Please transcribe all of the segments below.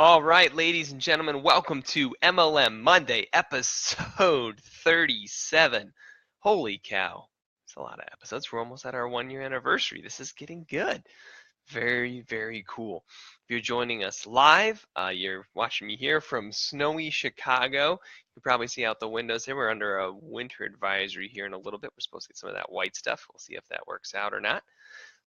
All right, ladies and gentlemen, welcome to MLM Monday, episode 37. Holy cow. It's a lot of episodes. We're almost at our 1 year anniversary. This is getting good. Very, very cool. If you're joining us live, you're watching me here from snowy Chicago. You can probably see out the windows there. We're under a winter advisory here in a little bit. We're supposed to get some of that white stuff. We'll see if that works out or not.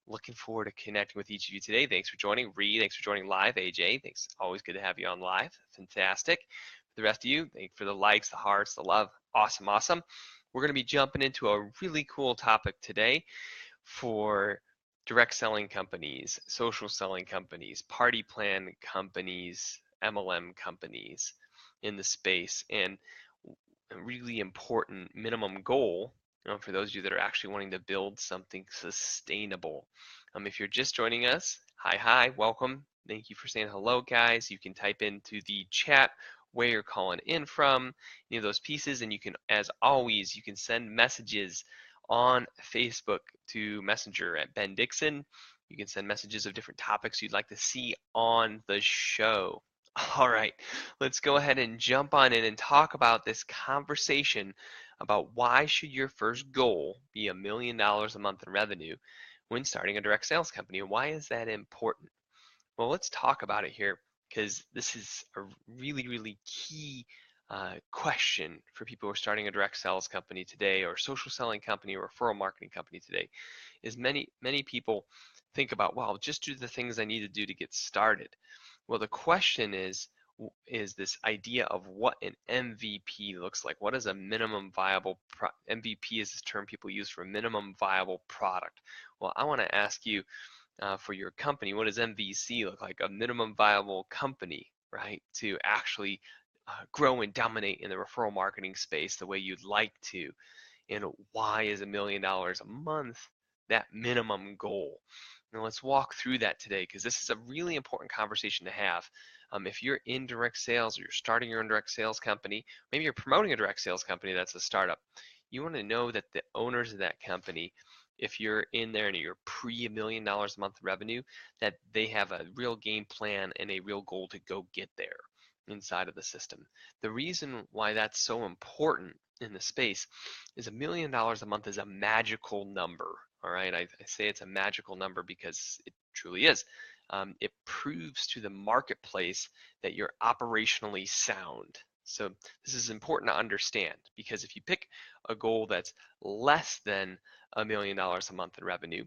Looking forward to connecting with each of you today. Thanks for joining. Reed, thanks for joining live. AJ, thanks. Always good to have you on live. Fantastic. For the rest of you, thank you for the likes, the hearts, the love. Awesome, awesome. We're going to be jumping into a really cool topic today for direct selling companies, social selling companies, party plan companies, MLM companies in the space, and a really important minimum goal for those of you that are actually wanting to build something sustainable. If you're just joining us, hi, welcome. Thank you for saying hello, guys. You can type into the chat where you're calling in from, any of those pieces, and you can, as always, you can send messages on Facebook to Messenger at Ben Dixon. You can send messages of different topics you'd like to see on the show. All right, let's go ahead and jump on in and talk about this conversation about why should your first goal be $1 million a month in revenue when starting a direct sales company, and why is that important? Well, let's talk about it here because this is a really, really key question for people who are starting a direct sales company today, or social selling company, or referral marketing company today. Is many people think about, well, just do the things I need to do to get started. Well, the question is this idea of what an MVP looks like. What is a minimum viable MVP is this term people use for minimum viable product. Well, I want to ask you for your company, what does MVC look like? A minimum viable company, right? To actually grow and dominate in the referral marketing space the way you'd like to. And why is $1 million a month that minimum goal? Now let's walk through that today because this is a really important conversation to have. If you're in direct sales or you're starting your own direct sales company, maybe you're promoting a direct sales company that's a startup, you want to know that the owners of that company, if you're in there and you're pre-$1 million a month revenue, that they have a real game plan and a real goal to go get there inside of the system. The reason why that's so important in the space is $1 million a month is a magical number. All right, I say it's a magical number because it truly is. It proves to the marketplace that you're operationally sound. So this is important to understand because if you pick a goal that's less than $1 million a month in revenue,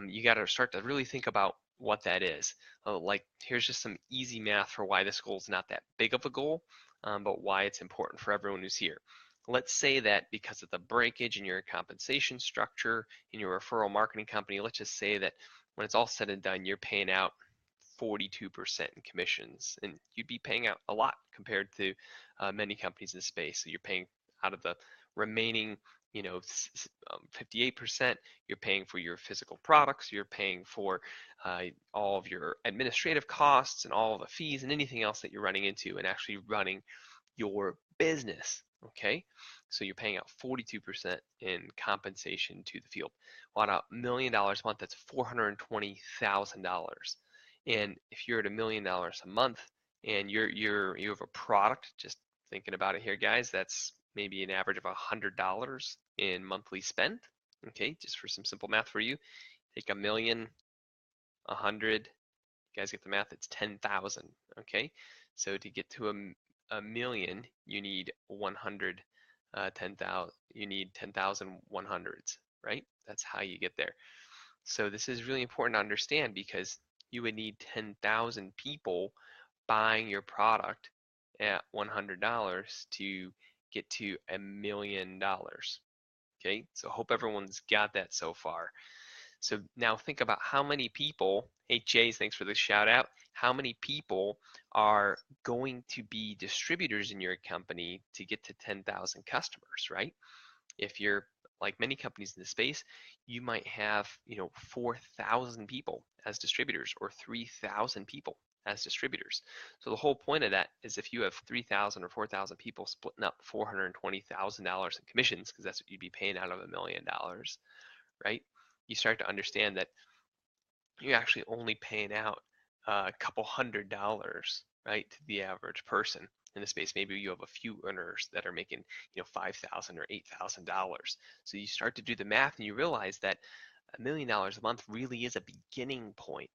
you got to start to really think about what that is. Like here's just some easy math for why this goal is not that big of a goal, but why it's important for everyone who's here. Let's say that because of the breakage in your compensation structure in your referral marketing company, let's just say that when it's all said and done, you're paying out 42% in commissions, and you'd be paying out a lot compared to many companies in the space. So you're paying out of the remaining 58%, you're paying for your physical products, you're paying for all of your administrative costs and all of the fees and anything else that you're running into and actually running your business. Okay, so you're paying out 42% in compensation to the field. Well, at $1 million a month, that's $420,000. And if you're at $1 million a month and you have a product, just thinking about it here, guys, that's maybe an average of $100 in monthly spend. Okay, just for some simple math for you, take $1 million, 100. You guys get the math? It's 10,000. Okay, so to get to a million, you need 10,000. You need 10,000 100s, right? That's how you get there. So this is really important to understand because you would need 10,000 people buying your product at $100 to get to $1 million. Okay, so hope everyone's got that so far. So now think about how many people, hey Jays, thanks for the shout out. How many people are going to be distributors in your company to get to 10,000 customers, right? If you're like many companies in the space, you might have 4,000 people as distributors or 3,000 people as distributors. So the whole point of that is if you have 3,000 or 4,000 people splitting up $420,000 in commissions, because that's what you'd be paying out of $1 million, right? You start to understand that you're actually only paying out a couple $100s, right, to the average person in the space. Maybe you have a few earners that are making, $5,000 or $8,000. So you start to do the math and you realize that $1 million a month really is a beginning point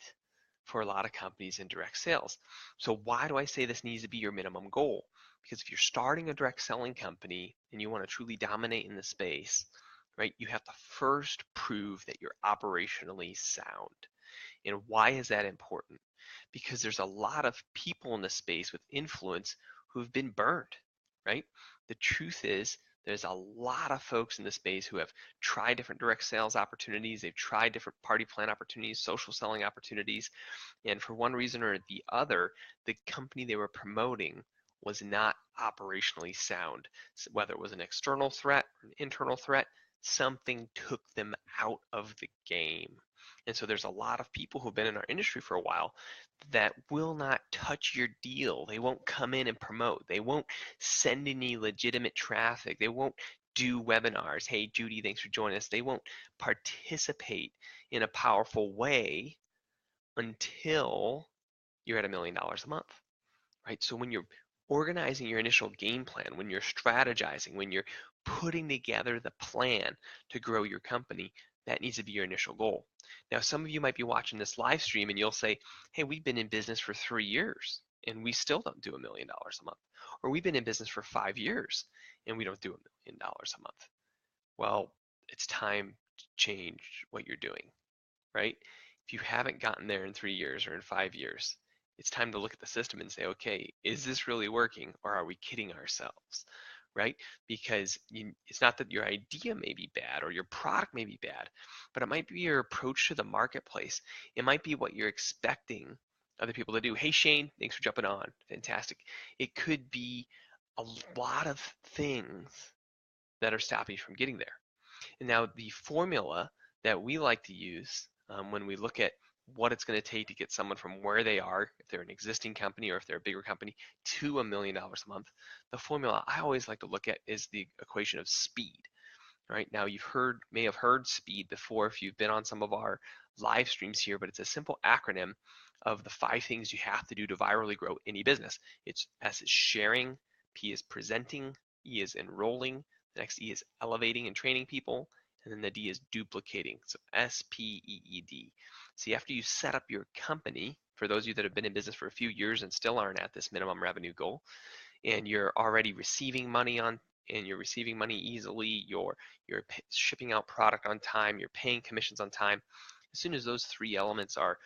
for a lot of companies in direct sales. So why do I say this needs to be your minimum goal? Because if you're starting a direct selling company and you want to truly dominate in the space, right, you have to first prove that you're operationally sound. And why is that important? Because there's a lot of people in the space with influence who have been burned, right? The truth is, there's a lot of folks in the space who have tried different direct sales opportunities, they've tried different party plan opportunities, social selling opportunities, and for one reason or the other, the company they were promoting was not operationally sound. So whether it was an external threat or an internal threat, something took them out of the game. And so there's a lot of people who've been in our industry for a while that will not touch your deal. They won't come in and promote. They won't send any legitimate traffic. They won't do webinars. Hey, Judy, thanks for joining us. They won't participate in a powerful way until you're at $1 million a month, right? So when you're organizing your initial game plan, when you're strategizing, when you're putting together the plan to grow your company, that needs to be your initial goal. Now, some of you might be watching this live stream and you'll say, hey, we've been in business for 3 years and we still don't do $1 million a month. Or we've been in business for 5 years and we don't do $1 million a month. Well, it's time to change what you're doing, right? If you haven't gotten there in 3 years or in 5 years, it's time to look at the system and say, okay, is this really working or are we kidding ourselves, right? Because it's not that your idea may be bad or your product may be bad, but it might be your approach to the marketplace. It might be what you're expecting other people to do. Hey, Shane, thanks for jumping on. Fantastic. It could be a lot of things that are stopping you from getting there. And now the formula that we like to use when we look at what it's going to take to get someone from where they are, if they're an existing company or if they're a bigger company, to $1 million a month, the formula I always like to look at is the equation of speed. All right, now may have heard speed before if you've been on some of our live streams here, but it's a simple acronym of the 5 things you have to do to virally grow any business. It's S is sharing, P is presenting, E is enrolling, the next E is elevating and training people, and then the D is duplicating. So SPEED. See, after you set up your company, for those of you that have been in business for a few years and still aren't at this minimum revenue goal, and you're already receiving money easily, you're shipping out product on time, you're paying commissions on time. As soon as those 3 elements are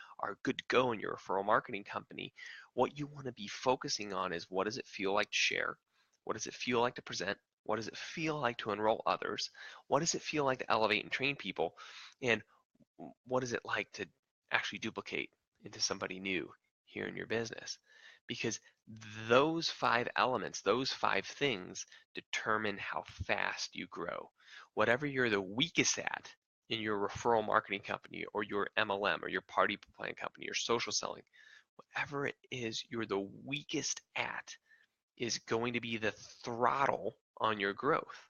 good to go in your referral marketing company, what you want to be focusing on is what does it feel like to share? What does it feel like to present? What does it feel like to enroll others? What does it feel like to elevate and train people? And what is it like to actually duplicate into somebody new here in your business? Because those 5 elements, those 5 things determine how fast you grow. Whatever you're the weakest at in your referral marketing company or your MLM or your party plan company or social selling, whatever it is you're the weakest at is going to be the throttle on your growth.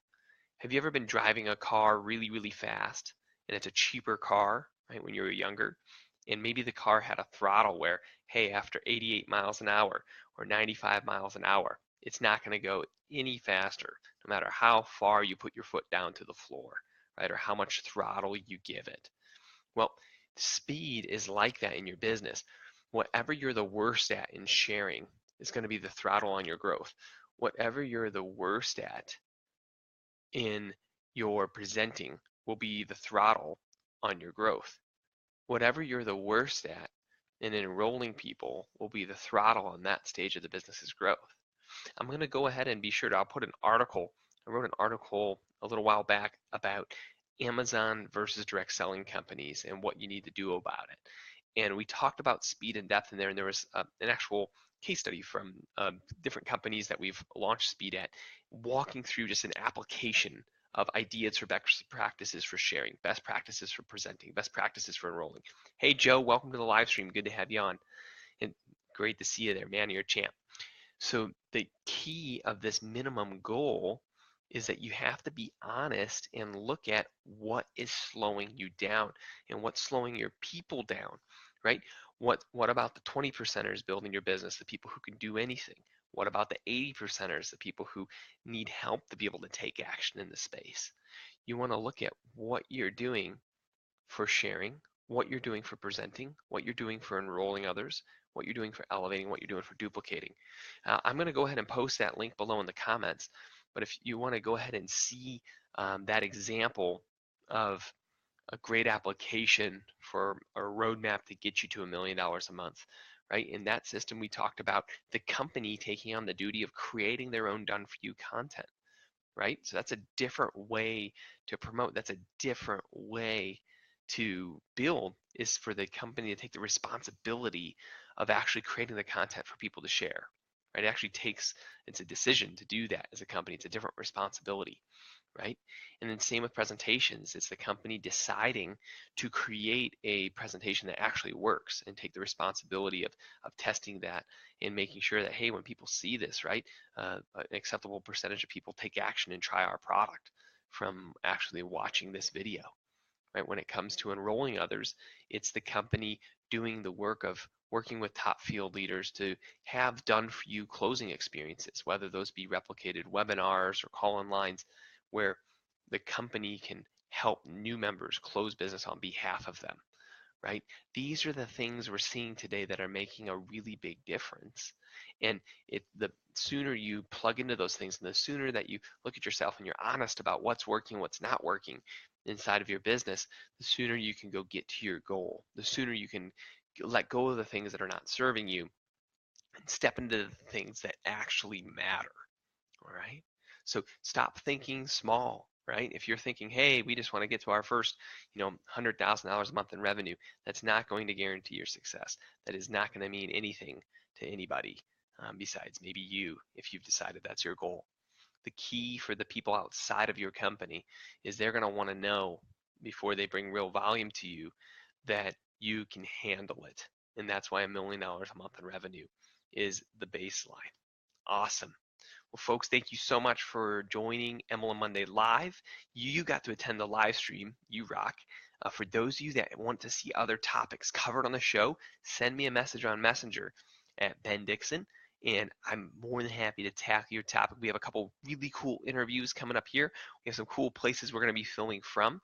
Have you ever been driving a car really, really fast and it's a cheaper car, right, when you were younger? And maybe the car had a throttle where, hey, after 88 miles an hour or 95 miles an hour, it's not going to go any faster, no matter how far you put your foot down to the floor, right, or how much throttle you give it. Well, speed is like that in your business. Whatever you're the worst at in sharing is going to be the throttle on your growth. Whatever you're the worst at in your presenting will be the throttle on your growth. Whatever you're the worst at in enrolling people will be the throttle on that stage of the business's growth. I'm going to go ahead and be sure to, I'll put an article. I wrote an article a little while back about Amazon versus direct selling companies and what you need to do about it. And we talked about speed and depth in there, and there was an actual case study from different companies that we've launched speed at, walking through just an application of ideas for best practices for sharing, best practices for presenting, best practices for enrolling. Hey, Joe, welcome to the live stream. Good to have you on. And great to see you there, man. You're a champ. So the key of this minimum goal is that you have to be honest and look at what is slowing you down and what's slowing your people down, right? What about the 20 percenters building your business, the people who can do anything? What about the 80 percenters, the people who need help to be able to take action in the space? You want to look at what you're doing for sharing, what you're doing for presenting, what you're doing for enrolling others, what you're doing for elevating, what you're doing for duplicating. I'm going to go ahead and post that link below in the comments, but if you want to go ahead and see that example of a great application for a roadmap to get you to $1 million a month, right? In that system, we talked about the company taking on the duty of creating their own done for you content, right? So that's a different way to promote. That's a different way to build, is for the company to take the responsibility of actually creating the content for people to share, right? It actually takes, it's a decision to do that as a company. It's a different responsibility, right? And then same with presentations. It's the company deciding to create a presentation that actually works and take the responsibility of testing that and making sure that, hey, when people see this, right, an acceptable percentage of people take action and try our product from actually watching this video, right? When it comes to enrolling others, it's the company doing the work of working with top field leaders to have done for you closing experiences, whether those be replicated webinars or call-in lines, where the company can help new members close business on behalf of them, right? These are the things we're seeing today that are making a really big difference. And the sooner you plug into those things, and the sooner that you look at yourself and you're honest about what's working, what's not working inside of your business, the sooner you can go get to your goal. The sooner you can let go of the things that are not serving you and step into the things that actually matter. All right. So stop thinking small, right? If you're thinking, hey, we just want to get to our first, $100,000 a month in revenue, that's not going to guarantee your success. That is not going to mean anything to anybody besides maybe you, if you've decided that's your goal. The key for the people outside of your company is they're going to want to know before they bring real volume to you that you can handle it. And that's why $1 million a month in revenue is the baseline. Awesome. Well, folks, thank you so much for joining MLM Monday Live. You got to attend the live stream. You rock. For those of you that want to see other topics covered on the show, send me a message on Messenger at Ben Dixon, and I'm more than happy to tackle your topic. We have a couple really cool interviews coming up here. We have some cool places we're going to be filming from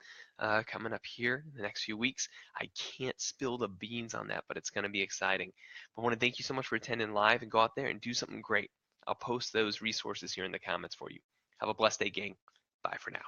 coming up here in the next few weeks. I can't spill the beans on that, but it's going to be exciting. But I want to thank you so much for attending live, and go out there and do something great. I'll post those resources here in the comments for you. Have a blessed day, gang. Bye for now.